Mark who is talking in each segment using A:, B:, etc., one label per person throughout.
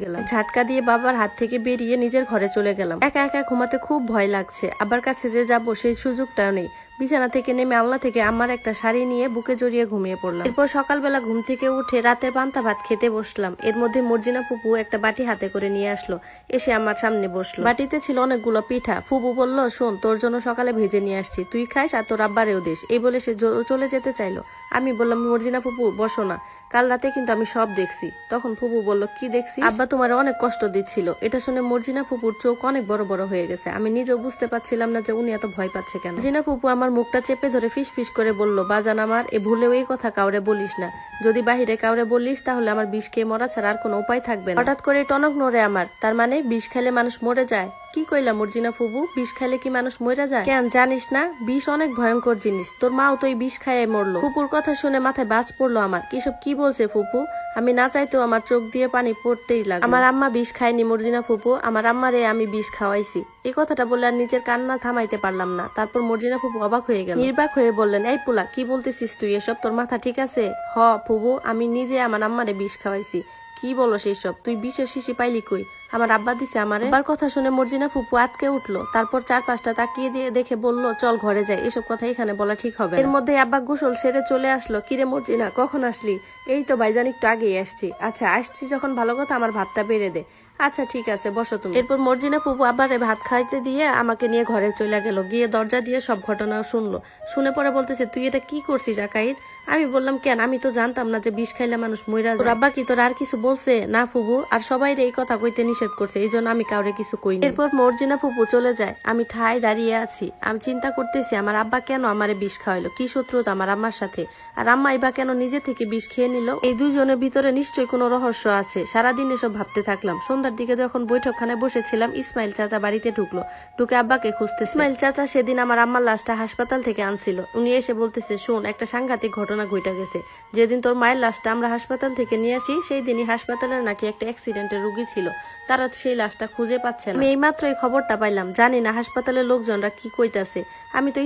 A: গেলাম। ঝাটকা দিয়ে বাবার হাত থেকে বেরিয়ে নিজের ঘরে চলে গেলাম। একা একা ঘুমাতে খুব ভয় লাগছে। আব্বার কাছে যে যাবো সেই সুযোগটাও নেই। বিছানা থেকে নেমে আলনা থেকে আমার একটা শাড়ি নিয়ে বুকে জড়িয়ে ঘুমিয়ে পড়লাম। এরপর সকালবেলা ঘুম থেকে উঠে রাতের পান্তা ভাত খেতে বসলাম। এর মধ্যে মর্জিনা ফুপু একটা বাটি হাতে করে নিয়ে আসলো, এসে আমার সামনে বসলো। বাটিতে ছিল অনেকগুলো পিঠা। ফুপু বলল, শোন, তোর জন্য সকালে ভেজে নিয়ে আসছি, তুই খাইস আর তোর আব্বারেও দিস। এই বলে সে চলে যেতে চাইলো। আমি বললাম, মর্জিনা ফুপু বসো না, কাল রাতে কিন্তু আমি সব দেখছি। তখন ফুপু বলল, কি দেখছি? আব্বা তোমার অনেক কষ্ট দিচ্ছিল। এটা শুনে মর্জিনা ফুপুর চোখ অনেক বড় বড় হয়ে গেছে। আমি নিজেও বুঝতে পারছিলাম না যে উনি এত ভয় পাচ্ছে কেন। মর্জিনা ফুপু আমার মুখটা চেপে ধরে ফিস ফিস করে বলল, বাজান আমার, এ ভুলেও এই কথা কাউরে বলিস না। যদি বাহিরে কাউরে বলিস তাহলে আমার বিষ খেয়ে মরা ছাড়া আর কোনো উপায় থাকবে না। হঠাৎ করে টনক নড়ে আমার। তার মানে বিষ খেলে মানুষ মরে যায়? কি কইলা মর্জিনা ফুপু? বিষ খাইলে কি মানুষ মরে যায়? কেন জানিস না? বিষ অনেক ভয়ঙ্কর জিনিস। তোর মাও তো এই বিষ খাইয়ে মরলো। ফুপুর কথা শুনে মাথায় বাজ পড়লো আমার। কিসব কি বলছে ফুপু? আমি না চাইতেও আমার চোখ দিয়ে পানি পড়তেই লাগলো। আমার আম্মা বিষ খায়নি মর্জিনা ফুপু, আমার আম্মারে আমি বিষ খাওয়াইছি। এই কথাটা বলে আর নিজের কান্না থামাইতে পারলাম না। তারপর মর্জিনা ফুপু অবাক হয়ে গেল, নির্বাক হয়ে বললেন, এই পোলা, কি বলতেছিস তুই এসব? তোর মাথা ঠিক আছে? হ ফুপু, আমি নিজে আমার আম্মারে বিষ খাওয়াইছি। কি বলো সেই সব? তুই বিষের শিশি পাইলি কই? আমার আব্বা দিছে আমারে। আব্বার কথা শুনে মর্জিনা ফুপু আটকে উঠলো। তারপর চারপাশটা তাকিয়ে দিয়ে দেখে বলল, চল ঘরে যাই, এসব কথা এখানে বলা ঠিক হবে। এর মধ্যে আব্বা গোসল সেরে চলে আসলো। কিরে মর্জিনা, কখন আসলি? এই তো ভাইজান, একটু আগেই আসছি। আচ্ছা, আসছি যখন ভালো কথা, আমার ভাতটা বেড়ে দে। আচ্ছা ঠিক আছে, বসো তুমি। এরপর মর্জিনা ফুপু আবারে ভাত খাইতে দিয়ে আমাকে নিয়ে ঘরে চলে গেল। গিয়ে দরজা দিয়ে সব ঘটনা শুনলো। শুনে পরে বলতেছে, তুই এটা কি করছিস আকাইদ? আমি বললাম, কেন? আমি তো জানতাম না যে বিষ খাইলে মানুষ মইরা যায়। তোর আব্বা কি তোর আর কিছু বলছে? না ফুপু, আর সবাই এই কথা কইতে নিষেধ করছে, এই জন্য আমি কাউরে কিছু কই না। এরপর মর্জিনা ফুপু চলে যায়। আমি ঠায় দাঁড়িয়ে আছি। আমি চিন্তা করতেছি, আমার আব্বা কেন আমারে বিষ খাওয়াইলো? কি শত্রুতা আমার আম্মার সাথে? আর আম্মাই বা কেন নিজে থেকে বিষ খেয়ে নিল? এই দুইজনের ভিতরে নিশ্চয়ই কোনো রহস্য আছে। সারাদিন এসব ভাবতে থাকলাম। সন্ধ্যার দিকে যখন বৈঠকখানে বসেছিলাম, ইসমাইল চাচা বাড়িতে ঢুকলো। ঢুকে আব্বাকে খুঁজতে। ইসমাইল চাচা সেদিন আমার আম্মার লাশটা হাসপাতাল থেকে আনছিল। উনি এসে বলতেছে, শোন, একটা সাংঘাতিক ঘটনা ঘটে গেছে। যেদিন তোর মায়ের লাশটা আমরা হাসপাতাল থেকে নিয়ে আসি, সেই দিনই হাসপাতালে নাকি একটা অ্যাক্সিডেন্টের রোগী ছিল। তারা সেই লাশটা খুঁজে পাচ্ছে না। আমি এইমাত্র এই খবরটা পাইলাম। জানি না হাসপাতালের লোকজনরা কি কইতাছে। আমি তো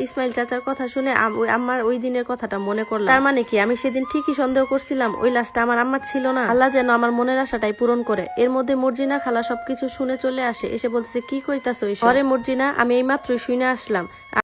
A: ইসমাইল চাচার কথা শুনে আমার ওই দিনের কথাটা মনে করলাম। তার মানে কি আমি সেদিন ঠিকই সন্দেহ করছিলাম ওই লাশটা আমার আম্মার ছিল না? আল্লাহ যেন আমার মনের আশাটাই পূরণ করে। এর মধ্যে মর্জিনা খালা সবকিছু শুনে চলে আসে। এসে বলতেছে, কি কইতাছো? ঘরে মর্জিনা, আমি এইমাত্রই শুনে আসলাম।